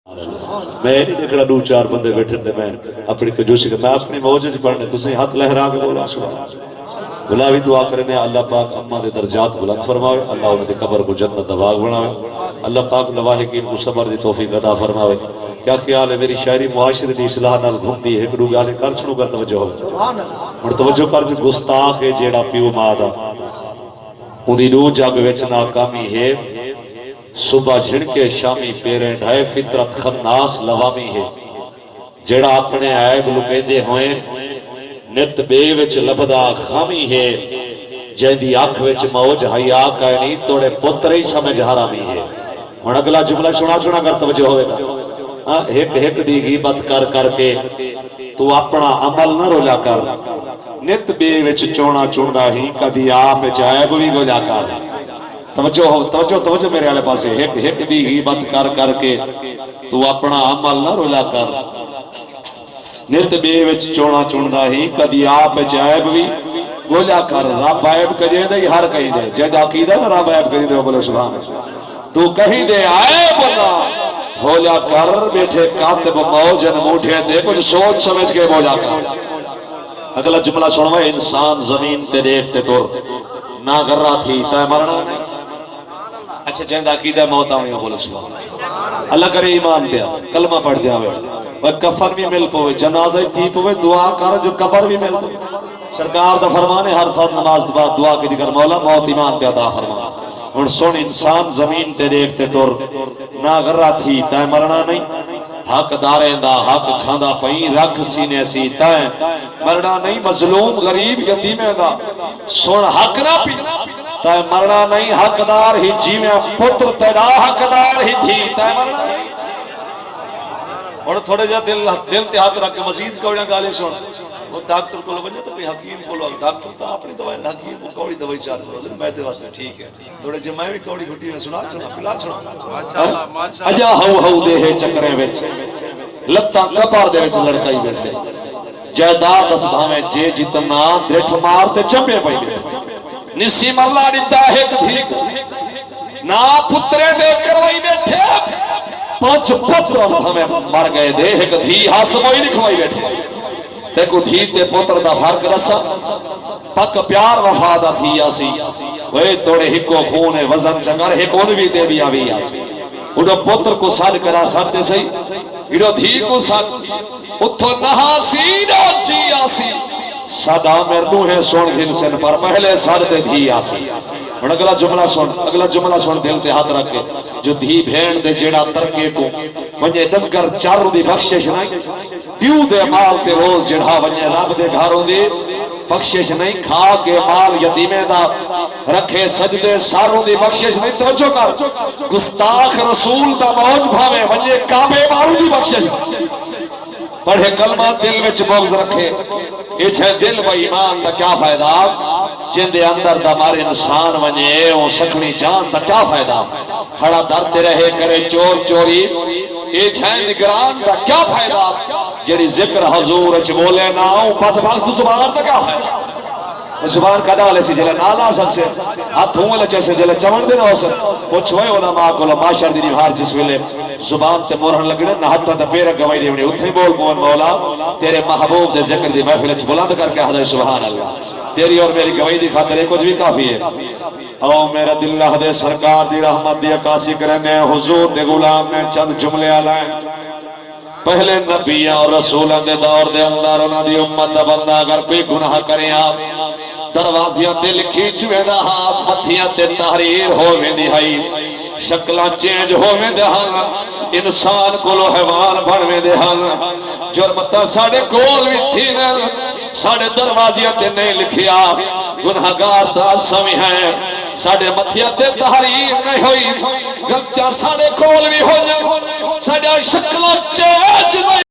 میں نہیں دیکھنا دو چار بندے بیٹھے نے میں اپنی کنجوسی میں اپنی موج وچ پڑھنے تسی ہاتھ لہرا کے بولا سبحان بلا بھی دعا کرنے اللہ پاک اماں دے درجات بلند فرماوے، اللہ انہاں دی قبر کو جنت دا باغ بناوے، اللہ پاک لواحقین کو صبر دی توفیق عطا فرماوے۔ کیا خیال ہے میری شاعری معاشرے دی اصلاح نال گھومدی ہے، ایک دو گل کر چھڑو کر توجہ ہو ہن توجہ کر جو گستاخ ہے جیڑا پیو ماں دا اودی رو جگ وچ ناکامی ہے، صبح جھڑکے شامی پیریں ڈھائے فطرت خناس لوامی ہے، جڑا اپنے عیب لکیندے ہوئے نت بے وچ لبدا خامی ہے، جیندی آنکھ وچ موج حیا کائنی توڑے پتر ہی سمجھ حرامی ہے۔ ہن اگلا جملہ سنا کر توجہ ہوئے گا، ایک دی غیبت کر کر کے تو اپنا عمل نہ رولا کر، نت بے وچ چونا چوندا ہی کدی آپ وچ عیب بھی گولا کر۔ توجہ میرے والے پاسے، ایک دی غیبت کر کر کے تو اپنا عمل نہ رولا کر، نت بے وچ چونا چوندا ہی کدی آپ وچ عیب بھی گولا کر۔ رب عیب کجے دے ہر کہیں دے، جے عقیدہ نا رب عیب کجے دے بولے سبحان اللہ، تو کہیں دے عیب نہ بولا کر، بیٹھے کاتب موجن موٹھے دے کچھ سوچ سمجھ کے بولا کر۔ اگلا جملہ سنوا، انسان زمین تے دیکھتے ٹر نہ گرہ تھی تے مرنا نہیں۔ اچھا جہاں عقیدہ موت آویں بولے سبحان اللہ، اللہ کرے ایمان دیا کلمہ پڑھ دیا ہوئے کفن بھی مل پوے، جنازہ تھی پوے، دعا کر جو قبر بھی مل پوے۔ سرکار دا فرمانے ہر فرد نماز بعد دعا کی دیگر مولا موت ایمان دیا دا فرمان۔ اور سن انسان زمین تے دیکھتے ٹر نہ گرہ تھی تے مرنا نہیں، حق داریں دا حق کھاندا پئیں رکھ سینے سی تے مرنا نہیں، مظلوم غریب یتیمیں دا سن حق نہ پی تے مرنا نہیں، حقدار ہی جیویں پتر تیرا حقدار ہی تھی تے مرنا نہیں۔ اور تھوڑے جا دل تے ہاتھ رکھ کے مزید کوڑیاں گالیں سن، وہ ڈاکٹر کو بنجا تو کوئی حکیم کو لوگ ڈاکٹر تو اپنی دوائی حکیم کو کوڑی دوائی چاہ دو میں دے واسطے ٹھیک ہے، تھوڑے جے میں بھی کوڑی گھٹی میں سنا چھوڑا پلا چھوڑا اجا ہو دے ہے چکرے وچ لتاں کپار دے وچ لڑکائی بیٹھے، جائیداد اسبھاویں جے جتنا درٹھ مار تے چمبے پئی بیٹھے، نسی مرلا دیتا ہے کدھی نا پترے دے کروائی بیٹھے، پانچ پتر ہمیں مر گئے دے ایک دھی ہاسموئی لکھوائی بیٹھے، دیکھو دھی تے پتر دا فرق رسا پک پیار وفا دا تھی آسی، وے توڑے ہکو خون وزن چنگر ہکون بھی دے بھی آوی آسی، اڑو پتر کو سال کرا سارتے سہی، اڑو دھی کو سال اتھو نہاسی نو جی آسی، سادا مردو ہے سون گھنسن پر پہلے سارتے دھی آسی۔ اور اگلا جملہ سن دل تے ہاتھ رکھ کے، جو دھی بھین دے جیڑا ترکے کو ونجے ڈنگر چاروں دی بخشش نہیں، دیو دے مال تے روز جڑھا ونجے رب دے گھاروں دی بخشش نہیں، کھا کے مال یتیمیں دا رکھے سجدے ساروں دی بخشش نہیں۔ توجہ کر، گستاخ رسول دا موج بھاوے ونجے کعبے ماروں دی بخشش پڑھے کلمہ دل وچ بغض رکھے، یہ چھے دل و ایمان دا کیا فائدہ، جن دے اندر دا مارے انسان ونجے اون سکھنی جان دا کیا فائدہ، کھڑا درد رہے کرے چور چوری، یہ چھے نگران دا کیا فائدہ، جڑی ذکر حضور اچ بولے نہ ہوں بدبخت زبان دا کیا فائدہ، زبان کا ڈالے سی جلے نالا سکسے ہاتھ ہوں لچے سے جلے چمن دے نہ ہو سک پوچھوئے علماء کو معاشر دی نبھار جس ویلے زبان تے مرہن لگنے نہ حتی تے پیرہ گوائی دیونی اتھے بول پون مولا تیرے محبوب دے ذکر دی محفل اچ بلند کر کے حضر سبحان اللہ، تیری اور میری گوائی دی خاطر کچھ بھی کافی ہے۔ او میرا دل دے سرکار دی رحمت دی عکاسی کرنے حضور دے غلام نے چند جملے آلائیں، پہلے نبیاں اور رسولوں دے دور دے اندر انہاں دی امت دا بندہ اگر کوئی گناہ کرے آپ دروازیاں تے لکھی چوے دا ہاتھ متھیاں تے تحریر ہوئے دی ہائی، شکلہ چینج ہوئے دے ہن، انسان کو لو حیوان بڑھوے دے ہن، جرمتہ ساڑھے کول بھی تھی گل ساڑھے دروازیاں تے نہیں لکھیا، گناہگار تا سمی ہیں ساڑھے متھیاں تے تحریر نہیں ہوئی، غلطیاں ساڑھے کول بھی ہو جائیں ساڑھے شکلہ چینج نہیں